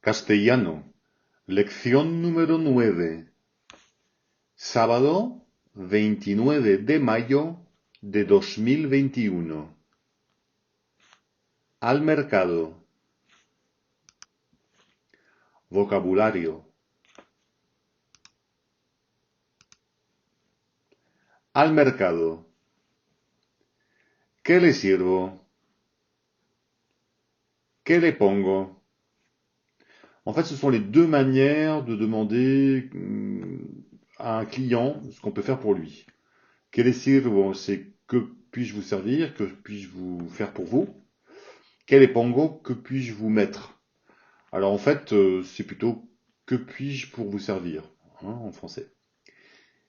Castellano, lección número 9, sábado 29 de mayo de 2021. Al mercado. Vocabulario. Al mercado. ¿Qué le sirvo? ¿Qué le pongo? En fait, ce sont les deux manières de demander à un client ce qu'on peut faire pour lui. ¿Qué le sirvo? C'est que puis-je vous servir? Que puis-je vous faire pour vous? ¿Qué le pongo? Que puis-je vous mettre? Alors en fait, c'est plutôt que puis-je pour vous servir, en français.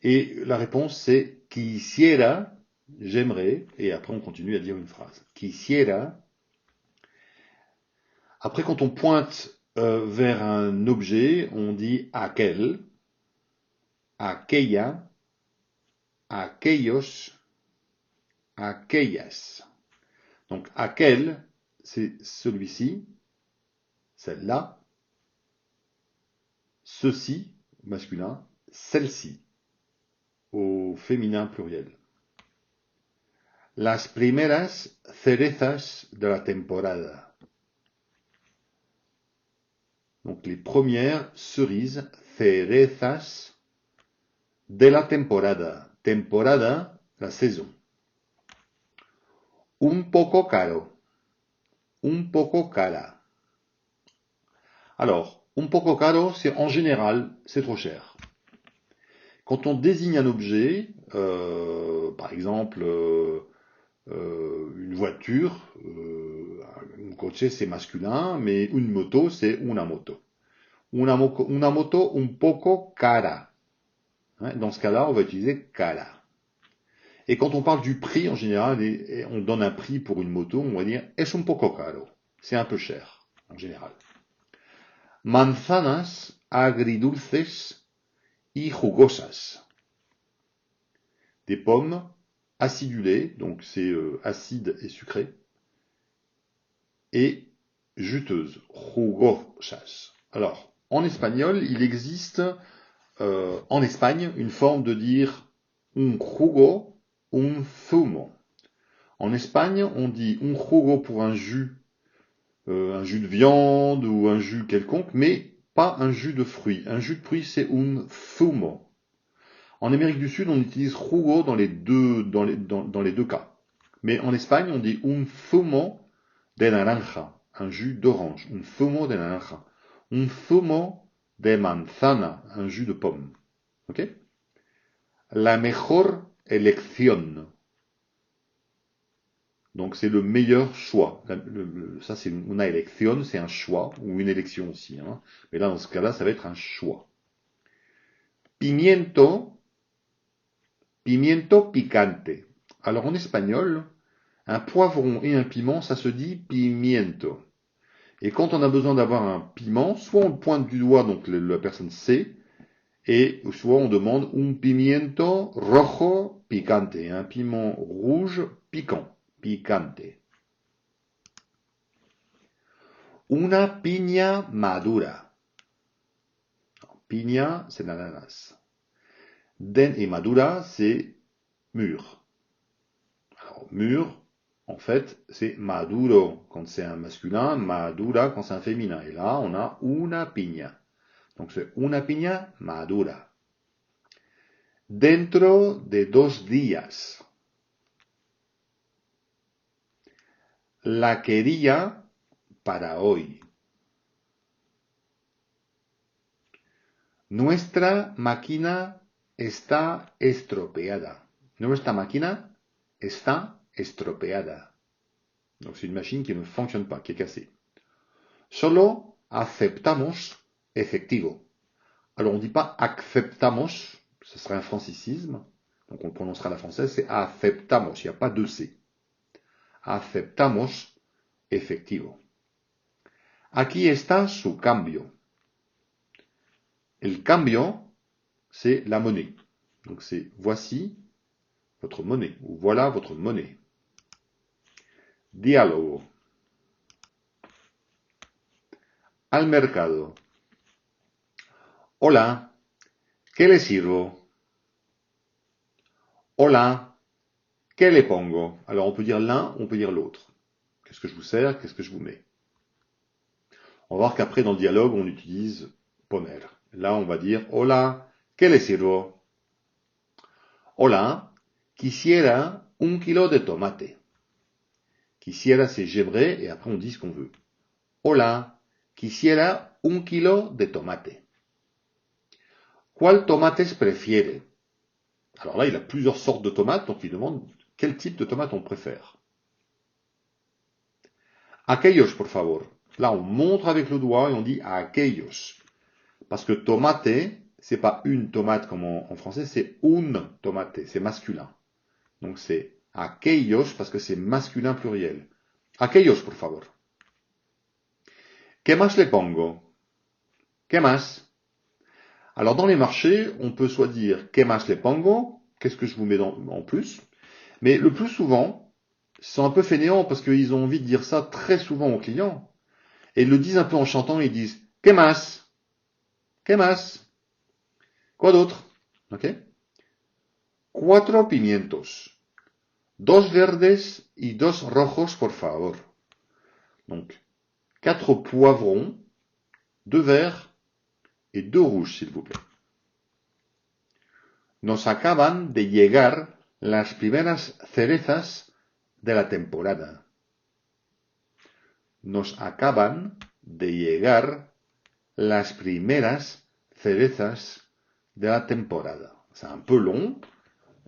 Et la réponse c'est quisiera, j'aimerais, et après on continue à dire une phrase. Quisiera. Après, quand on pointe vers un objet, on dit aquel, aquella, aquellos, aquellas. Donc aquel, c'est celui-ci, celle-là, ceci, masculin, celle-ci, au féminin pluriel. Las primeras cerezas de la temporada. Donc les premières cerises, cerezas, de la temporada. Temporada, la saison. Un poco caro. Un poco cara. Alors, un poco caro, c'est en général, c'est trop cher. Quand on désigne un objet, par exemple, une voiture, un coche c'est masculin, mais une moto c'est una moto. Una moto un poco cara. Dans ce cas-là, on va utiliser cara. Et quand on parle du prix, en général, et on donne un prix pour une moto, on va dire es un poco caro. C'est un peu cher, en général. Manzanas agridulces y jugosas. Des pommes acidulées, donc c'est acide et sucré, et juteuses, jugosas. Alors, en espagnol, il existe en Espagne une forme de dire un jugo, un zumo. En Espagne, on dit un jugo pour un jus de viande ou un jus quelconque, mais pas un jus de fruits. Un jus de fruits, c'est un zumo. En Amérique du Sud, on utilise jugo dans les deux cas. Mais en Espagne, on dit un zumo de naranja, un jus d'orange, un zumo de naranja. Un zumo de manzana, un jus de pomme. Ok? La mejor elección. Donc c'est le meilleur choix. Ça c'est una elección, c'est un choix, ou une élection aussi. Mais là, dans ce cas-là, ça va être un choix. Pimiento, pimiento picante. Alors en espagnol, un poivron et un piment, ça se dit pimiento. Et quand on a besoin d'avoir un piment, soit on le pointe du doigt, donc la personne sait, et soit on demande un pimiento rojo picante, un piment rouge piquant, picante. Una piña madura. Piña, c'est l'ananas. Et madura, c'est mûr. Alors, mûr, en fait, c'est maduro quand c'est un masculin, madura quand c'est un féminin. Et là, on a una piña. Donc c'est una piña madura. Dentro de 2 días. La quería para hoy. Nuestra máquina está estropeada. Nuestra máquina está estropeada. Donc c'est une machine qui ne fonctionne pas, qui est cassée. Solo aceptamos efectivo. Alors on ne dit pas aceptamos, ce serait un francicisme, donc on le prononcera à la française, c'est aceptamos, il n'y a pas de C. Aceptamos efectivo. Aquí está su cambio. El cambio, c'est la monnaie. Donc c'est voici votre monnaie, ou voilà votre monnaie. Dialogo. al mercado. Hola, ¿qué le sirvo? Hola, ¿qué le pongo? Alors on peut dire l'un, on peut dire l'autre. Qu'est-ce que je vous sers? Qu'est-ce que je vous mets? On va voir qu'après dans le dialogue on utilise poner. Là on va dire hola, ¿qué le sirvo? Hola, quisiera un kilo de tomate. Quisiera c'est j'aimerais et après on dit ce qu'on veut. Hola, quisiera un kilo de tomate. ¿Cuál tomates prefiere? Alors là, il a plusieurs sortes de tomates, donc il demande quel type de tomate on préfère. Aquellos, por favor. Là, on montre avec le doigt et on dit aquellos. Parce que tomate, c'est pas une tomate comme en français, c'est un tomate, c'est masculin. Donc c'est aquellos parce que c'est masculin pluriel. Aquellos, por favor. ¿Qué más le pongo? ¿Qué más? Alors dans les marchés, on peut soit dire ¿Qué más le pongo? Qu'est-ce que je vous mets en plus? Mais le plus souvent, ils sont un peu fainéants parce qu'ils ont envie de dire ça très souvent aux clients. Et ils le disent un peu en chantant, ils disent ¿Qué más? ¿Qué más? Quoi d'autre? Ok? 4 pimientos. 2 verdes y 2 rojos, por favor. Donc, 4 poivrons, 2 verts et 2 rouges, s'il vous plaît. Nos acaban de llegar las primeras cerezas de la temporada. Nos acaban de llegar las primeras cerezas de la temporada. C'est un peu long,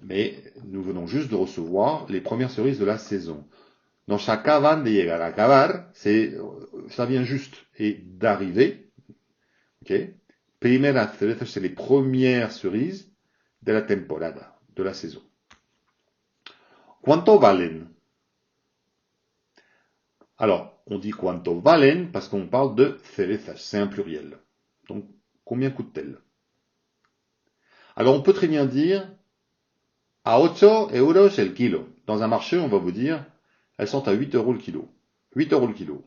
mais nous venons juste de recevoir les premières cerises de la saison. Nos acaban de llegar. Acabar, ça vient juste. Et d'arriver, ok? Primeras cerezas, c'est les premières cerises de la temporada, de la saison. ¿Cuánto valen? Alors, on dit cuánto valen parce qu'on parle de cerezas, c'est un pluriel. Donc, combien coûte-t-elle? Alors, on peut très bien dire à 8 euros el kilo. Dans un marché, on va vous dire, elles sont à 8 euros le kilo. 8 euros le kilo.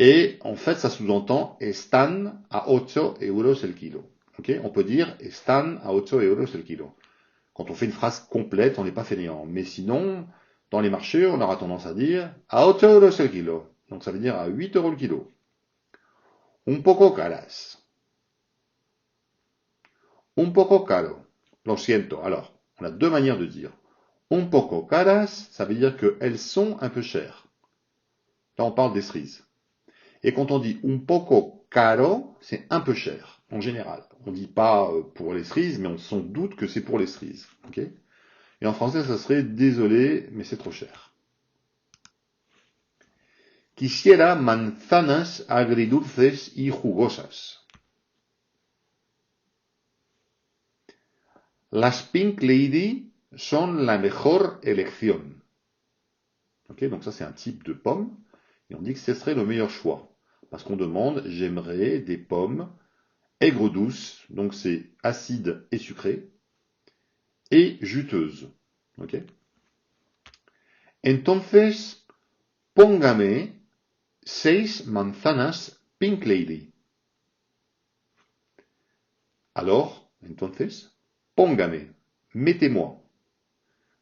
Et en fait, ça sous-entend están a 8 euros el kilo. Okay, on peut dire están a 8 euros el kilo. Quand on fait une phrase complète, on n'est pas fainéant. Mais sinon, dans les marchés, on aura tendance à dire a 8 euros el kilo. Donc ça veut dire à 8 euros le kilo. Un poco caras. Un poco caro. Lo siento. Alors, on a deux manières de dire. Un poco caras, ça veut dire qu'elles sont un peu chères. Là, on parle des cerises. Et quand on dit un poco caro, c'est un peu cher, en général. On ne dit pas pour les cerises, mais on s'en doute que c'est pour les cerises. Okay? Et en français, ça serait désolé, mais c'est trop cher. Quisiera manzanas agridulces y jugosas. Las Pink Lady son la mejor elección. Okay, donc ça, c'est un type de pomme. Et on dit que ce serait le meilleur choix. Parce qu'on demande, j'aimerais des pommes aigres douces, donc c'est acide et sucré, et juteuse. Okay? Entonces, póngame 6 manzanas Pink Lady. Alors, entonces, póngame, mettez-moi.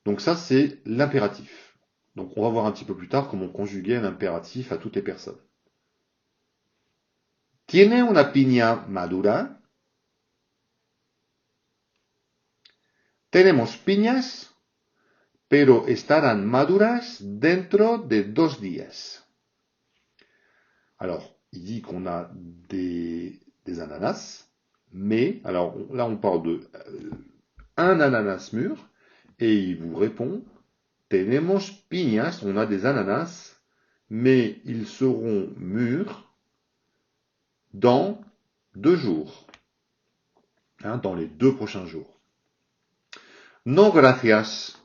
Donc ça, c'est l'impératif. Donc on va voir un petit peu plus tard comment conjuguer l'impératif à toutes les personnes. ¿Tiene una piña madura? Tenemos piñas, pero estarán maduras dentro de 2 días. Alors, il dit qu'on a des ananas, mais, alors là on parle de un ananas mûr, et il vous répond, tenemos piñas, on a des ananas, mais ils seront mûrs dans 2 jours, hein, dans les 2 prochains jours. No gracias,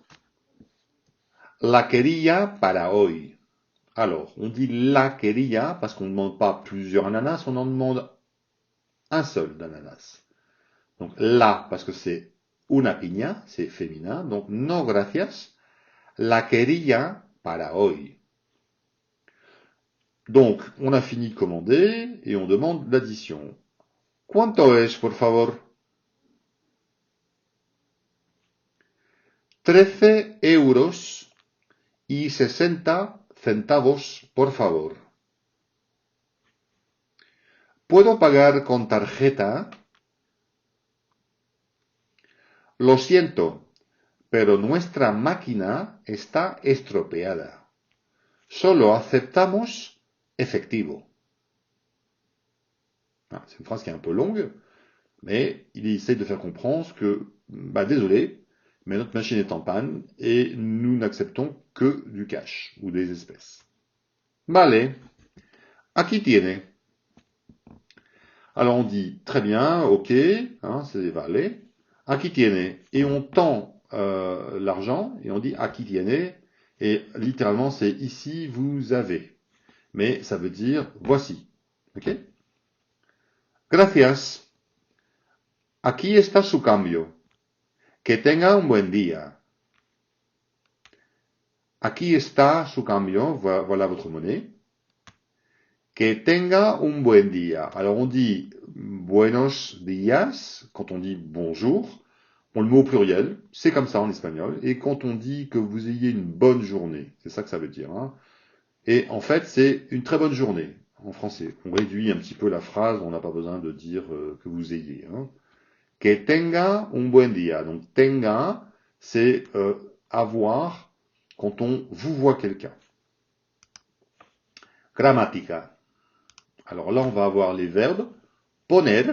la quería para hoy. Alors, on dit la quería parce qu'on ne demande pas plusieurs ananas, on en demande un seul d'ananas. Donc la parce que c'est una piña, c'est féminin, donc no gracias, la quería para hoy. Donc, on a fini de commander et on demande l'addition. ¿Cuánto es, por favor? 13 euros y 60 centavos, por favor. ¿Puedo pagar con tarjeta? Lo siento, pero nuestra máquina está estropeada. Solo aceptamos efectivo. Ah, c'est une phrase qui est un peu longue, mais il essaie de faire comprendre que, désolé, mais notre machine est en panne et nous n'acceptons que du cash ou des espèces. Vale, aquí tiene. Alors on dit très bien, ok, hein, c'est vale. Aquí tiene. Et on tend l'argent et on dit aquí tiene. Et littéralement c'est ici vous avez. Mais ça veut dire voici. Ok? Gracias. Aquí está su cambio. Que tenga un buen día. Aquí está su cambio. Voilà votre monnaie. Que tenga un buen día. Alors on dit buenos días quand on dit bonjour. On le met au pluriel. C'est comme ça en espagnol. Et quand on dit que vous ayez une bonne journée, c'est ça que ça veut dire. Hein. Et en fait, c'est une très bonne journée en français. On réduit un petit peu la phrase. On n'a pas besoin de dire que vous ayez. Hein. Que tenga un buen día. Donc tenga, c'est avoir quand on vous voit quelqu'un. Grammatica. Alors là, on va avoir les verbes poner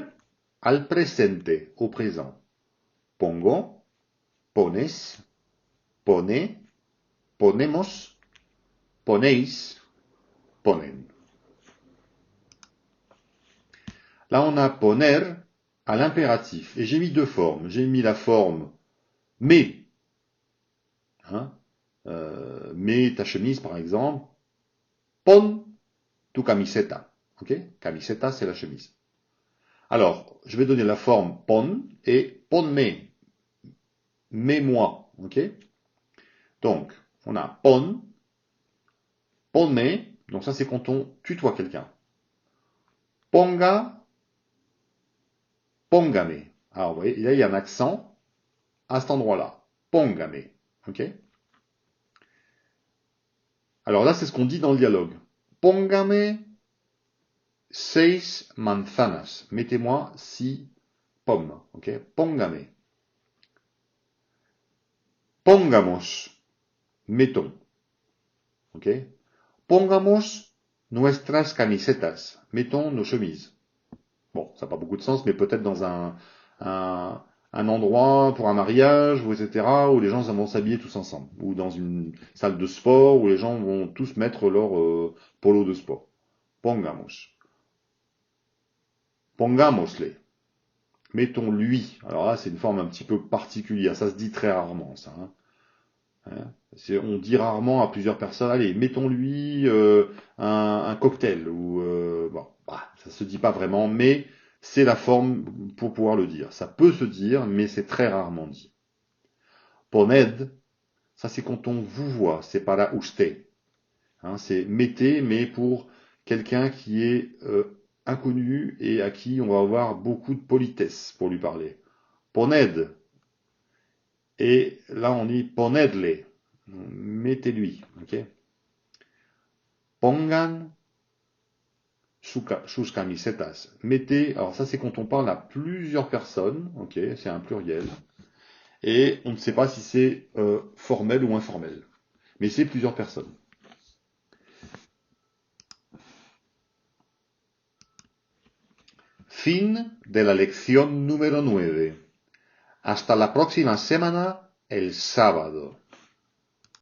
al presente, au présent. Pongo, pones, pone, ponemos, ponéis, ponen. Là, on a poner à l'impératif. Et j'ai mis deux formes. J'ai mis la forme mets. Hein, mets ta chemise, par exemple. Pon tu camiseta. Ok? Camiseta, c'est la chemise. Alors, je vais donner la forme pon et ponme. Mets-moi. Ok? Donc, on a pon, ponme. Donc ça, c'est quand on tutoie quelqu'un. Ponga, pongame. Alors, vous voyez, là, il y a un accent à cet endroit-là. Pongame. Ok? Alors là, c'est ce qu'on dit dans le dialogue. Pongame 6 manzanas. Mettez-moi 6 pommes. Ok? Pongame. Pongamos. Mettons. Ok? Pongamos nuestras camisetas. Mettons nos chemises. Bon, ça n'a pas beaucoup de sens, mais peut-être dans un endroit pour un mariage, ou etc., où les gens vont s'habiller tous ensemble. Ou dans une salle de sport, où les gens vont tous mettre leur polo de sport. Pongamos. Pongamosle. Mettons-lui. Alors là, c'est une forme un petit peu particulière. Ça se dit très rarement, ça. Hein. On dit rarement à plusieurs personnes, allez, mettons-lui un cocktail. Ou ça se dit pas vraiment, mais c'est la forme pour pouvoir le dire. Ça peut se dire, mais c'est très rarement dit. Poned, ça c'est quand on vous voit, c'est para usted. Hein, c'est mettez, mais pour quelqu'un qui est inconnu et à qui on va avoir beaucoup de politesse pour lui parler. Poned. Et là on dit ponedle. Mettez-lui. Ok? Pongan sus camisetas. Mettez, alors ça c'est quand on parle à plusieurs personnes, ok, c'est un pluriel, et on ne sait pas si c'est formel ou informel, mais c'est plusieurs personnes. Fin de la lección número 9. Hasta la próxima semana, el sábado.